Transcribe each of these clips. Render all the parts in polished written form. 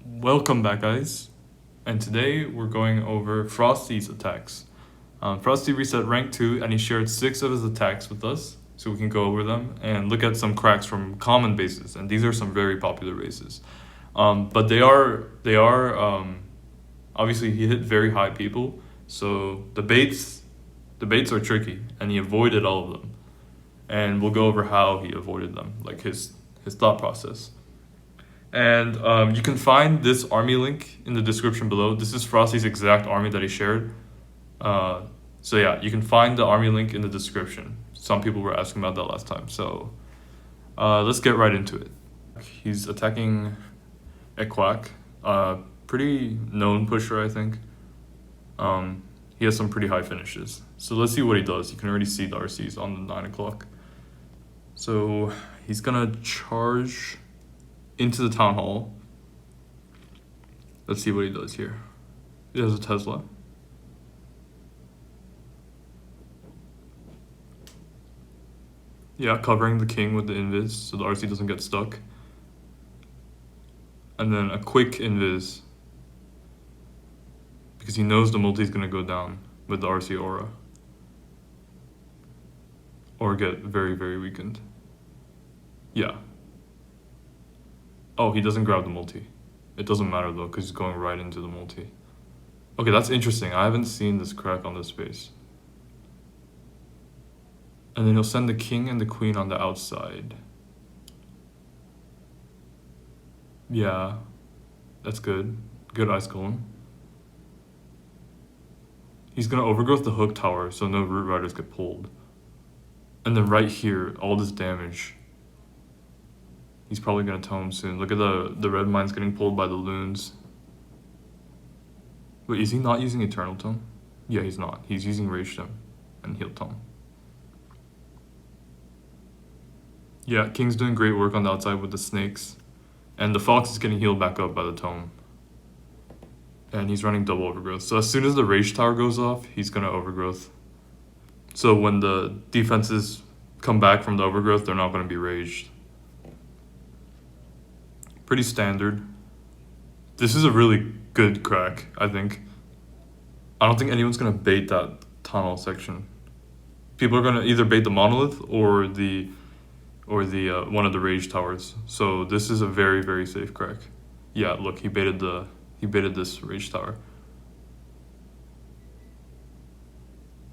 Welcome back, guys, and today we're going over Frosty's attacks. Frosty reset rank 2 and he shared 6 of his attacks with us, so we can go over them and look at some cracks from common bases, and these are some very popular bases. But they are obviously he hit very high people, so the baits are tricky, and he avoided all of them. And we'll go over how he avoided them, like his thought process. And you can find this army link in the description below. This is Frosty's exact army that he shared. So yeah, you can find the army link in the description. Some people were asking about that last time. So let's get right into it. He's attacking a Quack. Pretty known pusher, I think. He has some pretty high finishes. So let's see what he does. You can already see the RCs on the 9 o'clock. So he's gonna charge into the town hall. Let's see what he does here. He has a Tesla. Yeah, covering the king with the Invis so the RC doesn't get stuck. And then a quick Invis, because he knows the multi is gonna go down with the RC aura. Or get very, very weakened. Yeah. Oh, he doesn't grab the multi. It doesn't matter though, because he's going right into the multi. Okay, that's interesting. I haven't seen this crack on this space. And then he'll send the king and the queen on the outside. Yeah, that's good. Good ice golem. He's gonna overgrowth the hook tower so no root riders get pulled. And then right here, all this damage. He's probably gonna tome soon. Look at the red mines getting pulled by the loons. Wait, is he not using Eternal Tome? Yeah, he's not. He's using Rage Tome and Heal Tome. Yeah, King's doing great work on the outside with the snakes. And the fox is getting healed back up by the tome. And he's running double overgrowth. So as soon as the Rage Tower goes off, he's gonna overgrowth. So when the defenses come back from the overgrowth, they're not gonna be raged. Pretty standard. This is a really good crack, I think. I don't think anyone's gonna bait that tunnel section. People are gonna either bait the monolith or the one of the rage towers. So this is a very, very safe crack. Yeah, look, he baited this rage tower.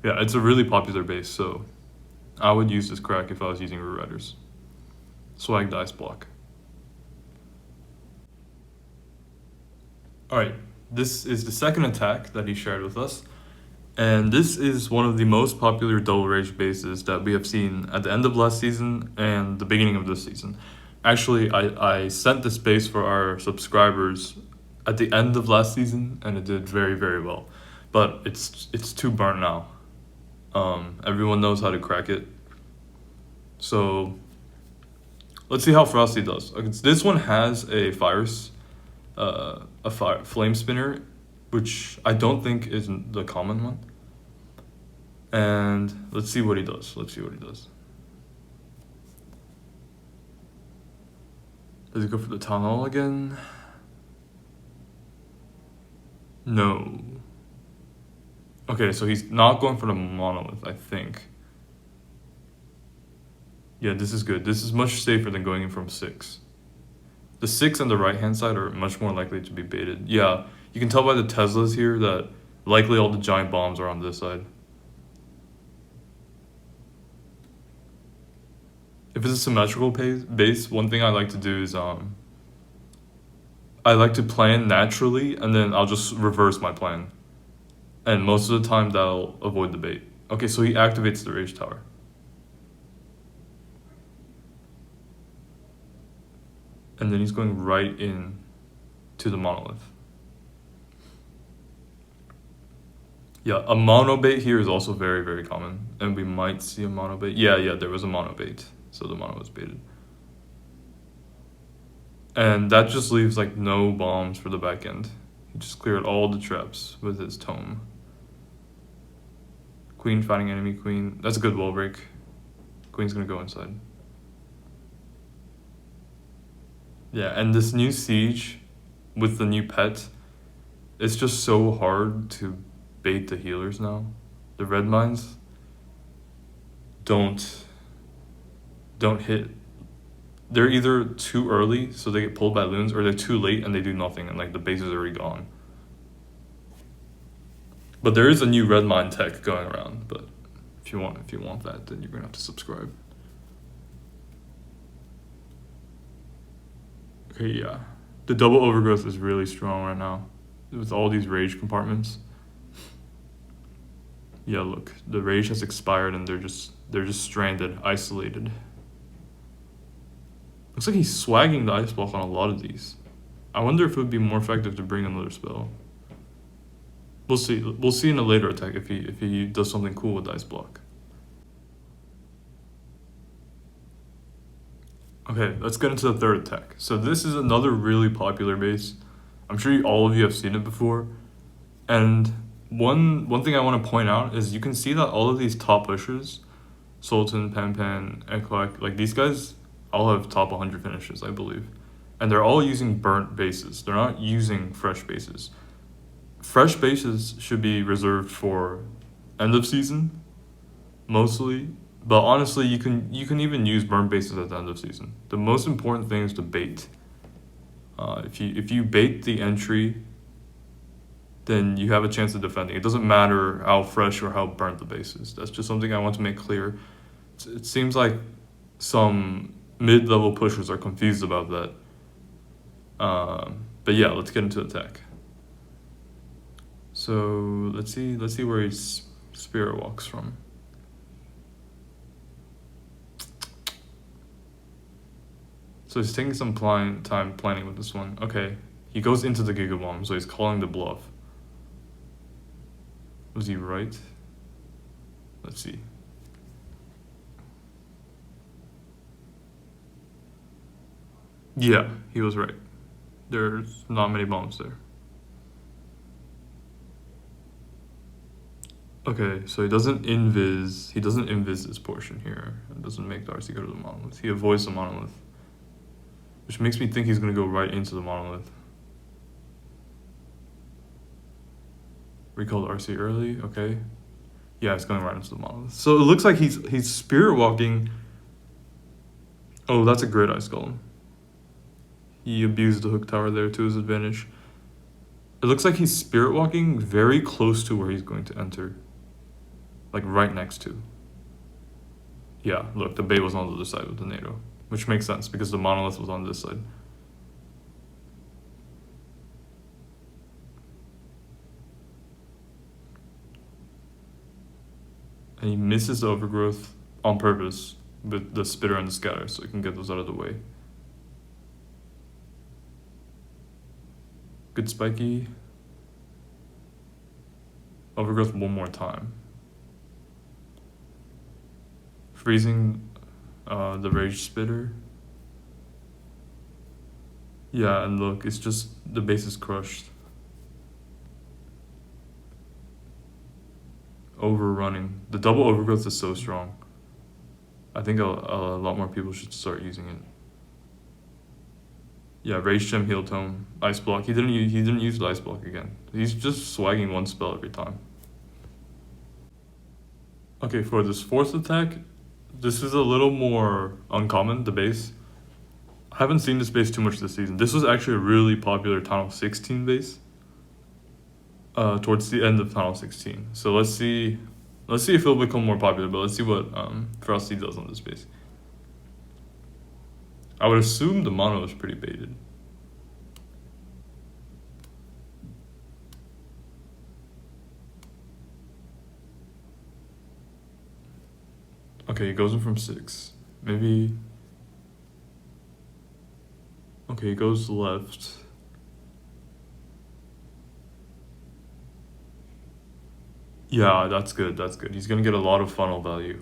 Yeah, it's a really popular base, so I would use this crack if I was using root riders. Swag dice block. Alright, this is the second attack that he shared with us, and this is one of the most popular double rage bases that we have seen at the end of last season and the beginning of this season. Actually, I sent this base for our subscribers at the end of last season, and it did very, very well. But it's too burnt now. Everyone knows how to crack it. So let's see how Frosty does. This one has a flame spinner, which I don't think is the common one. And let's see what he does. Does he go for the town hall again? No. Okay, so he's not going for the monolith, I think. Yeah, this is good. This is much safer than going in from 6. The 6 on the right-hand side are much more likely to be baited. Yeah, you can tell by the Teslas here that likely all the giant bombs are on this side. If it's a symmetrical base, one thing I like to do is I like to plan naturally, and then I'll just reverse my plan. And most of the time, that'll avoid the bait. Okay, so he activates the Rage Tower. And then he's going right in to the monolith. Yeah, a mono bait here is also very, very common. And we might see a mono bait. Yeah, there was a mono bait. So the mono was baited. And that just leaves like no bombs for the back end. He just cleared all the traps with his tome. Queen fighting enemy queen. That's a good wall break. Queen's gonna go inside. Yeah, and this new siege with the new pet, it's just so hard to bait the healers now. The red mines don't hit. They're either too early, so they get pulled by loons, or they're too late and they do nothing, and like the base is already gone. But there is a new red mine tech going around. But if you want that, then you're gonna have to subscribe. Okay, yeah, the double overgrowth is really strong right now with all these rage compartments. Yeah, look, the rage has expired and they're just stranded, isolated. Looks like he's swagging the ice block on a lot of these. I wonder if it would be more effective to bring another spell. We'll see. We'll see in a later attack if he does something cool with the ice block. Okay, let's get into the third attack. So this is another really popular base. I'm sure all of you have seen it before. And one thing I want to point out is you can see that all of these top pushers, Sultan, Pan, Eklak, like these guys all have top 100 finishes, I believe. And they're all using burnt bases. They're not using fresh bases. Fresh bases should be reserved for end of season, mostly. But honestly, you can even use burnt bases at the end of season. The most important thing is to bait. If you bait the entry, then you have a chance of defending. It doesn't matter how fresh or how burnt the base is. That's just something I want to make clear. It seems like some mid-level pushers are confused about that. But yeah, let's get into attack. So let's see where his spirit walks from. So he's taking some time planning with this one. Okay, he goes into the Giga Bomb, so he's calling the bluff. Was he right? Let's see. Yeah, he was right. There's not many bombs there. Okay, so he doesn't invis this portion here. It doesn't make the RC go to the monolith. He avoids the monolith, which makes me think he's gonna go right into the monolith. Recall the RC early, okay. Yeah, it's going right into the monolith. So it looks like he's spirit walking. Oh, that's a great ice golem. He abused the hook tower there to his advantage. It looks like he's spirit walking very close to where he's going to enter. Like right next to. Yeah, look, the bait was on the other side with the NATO, which makes sense because the monolith was on this side. And he misses the overgrowth on purpose with the spitter and the scatter so he can get those out of the way. Good spiky. Overgrowth one more time. Freezing the rage spitter. Yeah, and look, it's just the base is crushed. Overrunning. The double overgrowth is so strong. I think a lot more people should start using it. Yeah, Rage Gem, Heal Tome, Ice Block. He didn't use the Ice Block again. He's just swagging one spell every time. Okay, for this fourth attack, this is a little more uncommon, the base. I haven't seen this base too much this season. This was actually a really popular Tunnel 16 base. Towards the end of Tunnel 16. So let's see if it'll become more popular, but let's see what Frosty does on this base. I would assume the mono is pretty baited. Okay, he goes in from 6. Maybe... Okay, he goes left. Yeah, that's good, that's good. He's gonna get a lot of funnel value.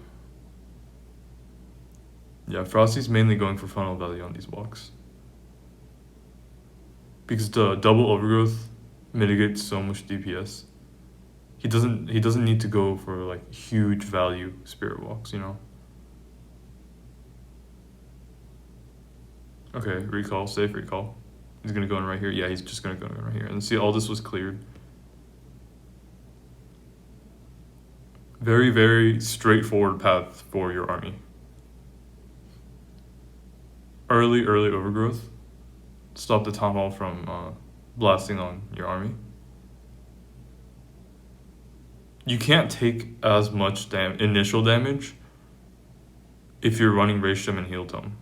Yeah, Frosty's mainly going for funnel value on these walks. Because the double overgrowth mitigates so much DPS. He doesn't need to go for like huge value spirit walks, you know? Okay, recall, safe recall. He's gonna go in right here. Yeah, he's just gonna go in right here. And see, all this was cleared. Very, very straightforward path for your army. Early overgrowth. Stop the town hall from blasting on your army. You can't take as much initial damage if you're running Rage Gem and Heal Tome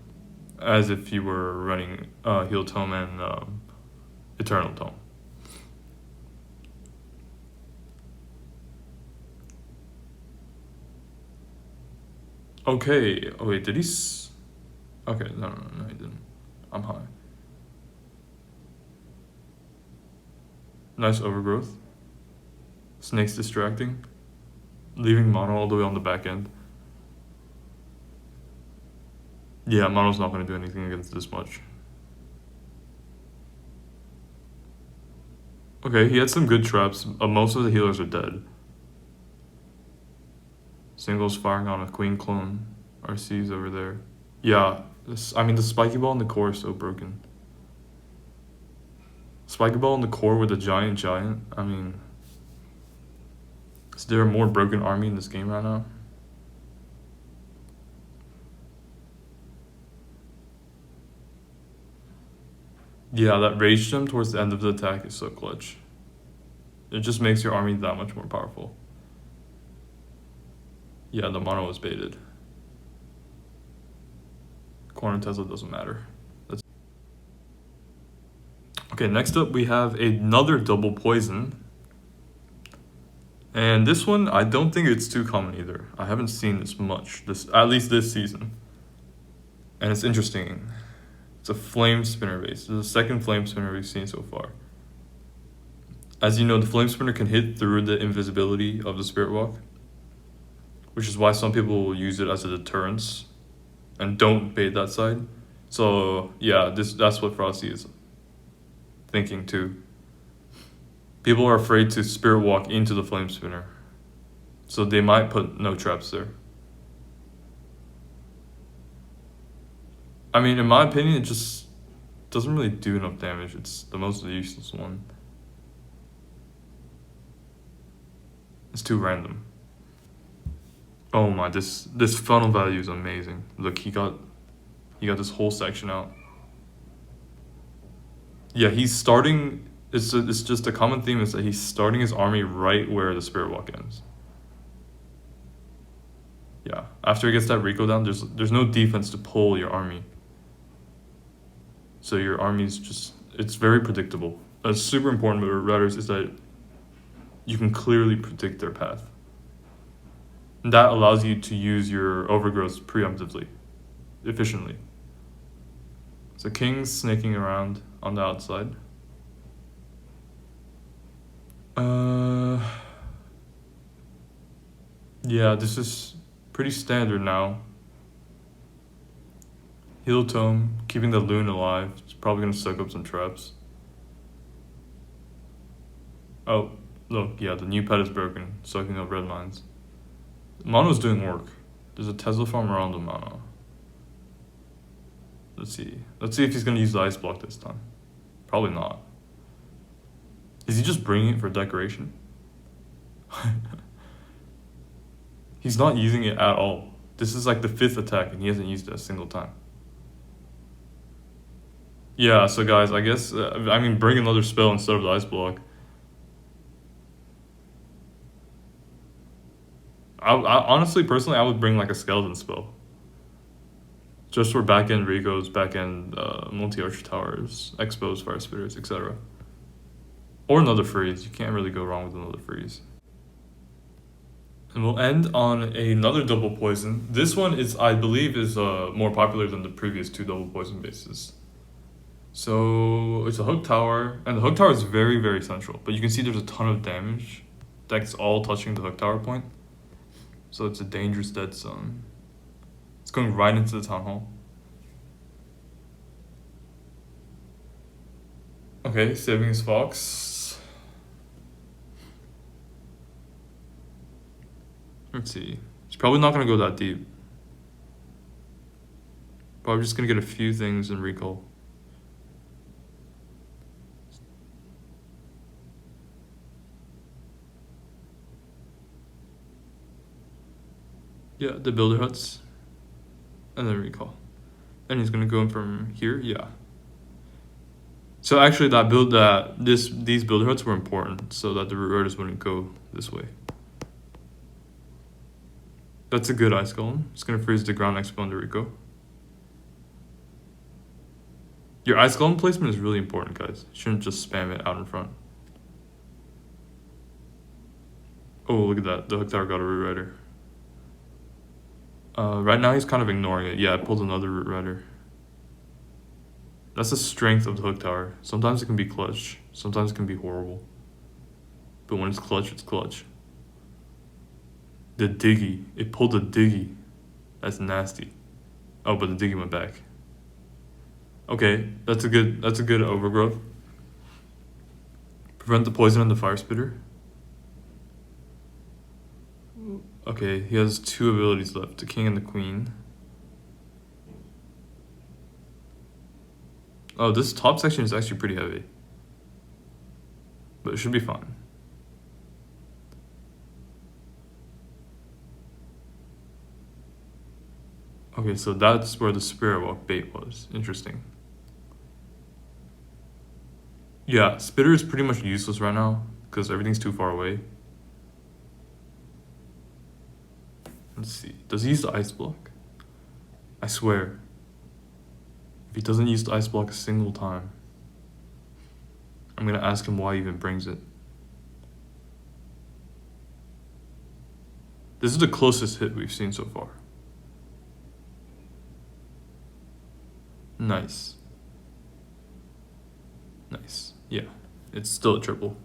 as if you were running Heal Tome and Eternal Tome. Okay. Oh wait, did he? Okay, no, he didn't. I'm high. Nice overgrowth. Snake's distracting. Leaving mono all the way on the back end. Yeah, mono's not going to do anything against this much. Okay, he had some good traps. Most of the healers are dead. Singles firing on a Queen clone. RC's over there. Yeah, I mean, the spiky ball in the core is so broken. Spiky ball in the core with a giant. I mean, is there a more broken army in this game right now? Yeah, that Rage Gem towards the end of the attack is so clutch. It just makes your army that much more powerful. Yeah, the mono was baited. Corner Tesla doesn't matter. Okay, next up we have another double poison. And this one, I don't think it's too common either. I haven't seen this much, at least this season. And it's interesting. It's a flame spinner base. This is the second flame spinner we've seen so far. As you know, the flame spinner can hit through the invisibility of the Spirit Walk, which is why some people will use it as a deterrence and don't bait that side. So yeah, that's what Frosty is thinking too. People are afraid to Spirit Walk into the flame spinner, so they might put no traps there. I mean, in my opinion, it just doesn't really do enough damage. It's the most useless one. It's too random. Oh my, this funnel value is amazing. Look, he got this whole section out. Yeah, he's starting. It's just a common theme is that he's starting his army right where the Spirit Walk ends. Yeah, after he gets that Rico down, there's no defense to pull your army. So your army's just, it's very predictable. What's super important with Routers is that you can clearly predict their path. And that allows you to use your overgrowth preemptively, efficiently. So King's snaking around on the outside. Yeah, this is pretty standard now. Heal Tome, keeping the Loon alive. It's probably going to suck up some traps. Oh, look, yeah, the new pet is broken, sucking up red mines. Mono's doing work. There's a Tesla farm around the Mono. Let's see if he's going to use the Ice Block this time. Probably not. Is he just bringing it for decoration? He's not using it at all. This is like the 5th attack and he hasn't used it a single time. Yeah, so guys, I guess, bring another spell instead of the Ice Block. I honestly, personally, I would bring like a Skeleton spell. Just for back-end Ricos, back-end multi-archer towers, expos, fire spitters, etc. Or another freeze. You can't really go wrong with another freeze. And we'll end on another double poison. This one is, I believe, is more popular than the previous 2 double poison bases. So it's a hook tower, and the hook tower is very, very central. But you can see there's a ton of damage that's all touching the hook tower point. So it's a dangerous dead zone. It's going right into the town hall. Okay, saving his fox. Let's see. He's probably not going to go that deep. Probably just going to get a few things in recall. Yeah, the builder huts. And then recall. And he's gonna go in from here, yeah. So actually these builder huts were important so that the root riders wouldn't go this way. That's a good ice golem. It's gonna freeze the ground expo under Rico. Your ice golem placement is really important, guys. You shouldn't just spam it out in front. Oh, look at that. The hook tower got a root rider. Right now he's kind of ignoring it. Yeah, I pulled another root rider. That's the strength of the hook tower. Sometimes it can be clutch. Sometimes it can be horrible. But when it's clutch, it's clutch. The diggy. It pulled a diggy. That's nasty. Oh, but the diggy went back. Okay, that's a good overgrowth. Prevent the poison and the fire spitter. Okay, he has 2 abilities left, the king and the queen. Oh, this top section is actually pretty heavy. But it should be fine. Okay, so that's where the spirit walk bait was. Interesting. Yeah, spitter is pretty much useless right now because everything's too far away. Let's see. Does he use the ice block? I swear. If he doesn't use the ice block a single time, I'm gonna ask him why he even brings it. This is the closest hit we've seen so far. Nice. Nice. Yeah. It's still a triple.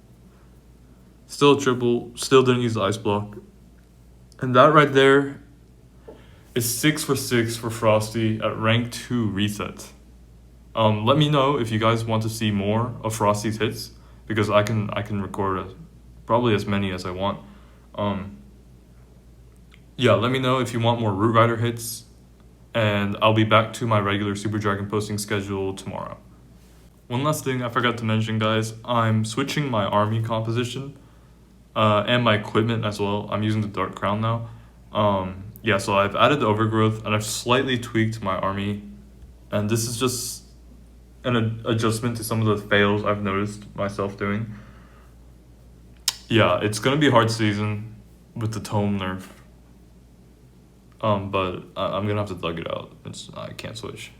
Still a triple. Still didn't use the ice block. And that right there is 6 for 6 for Frosty at rank 2 reset. Let me know if you guys want to see more of Frosty's hits because I can record probably as many as I want. Yeah, let me know if you want more Root Rider hits, and I'll be back to my regular Super Dragon posting schedule tomorrow. One last thing I forgot to mention, guys. I'm switching my army composition and my equipment as well. I'm using the Dark Crown now. Yeah, so I've added the overgrowth and I've slightly tweaked my army. And this is just an adjustment to some of the fails I've noticed myself doing. Yeah, it's going to be a hard season with the Tome nerf. But I'm going to have to thug it out. I can't switch.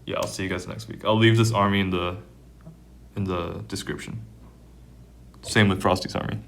Yeah, I'll see you guys next week. I'll leave this army in the description. Same with Frosty's army.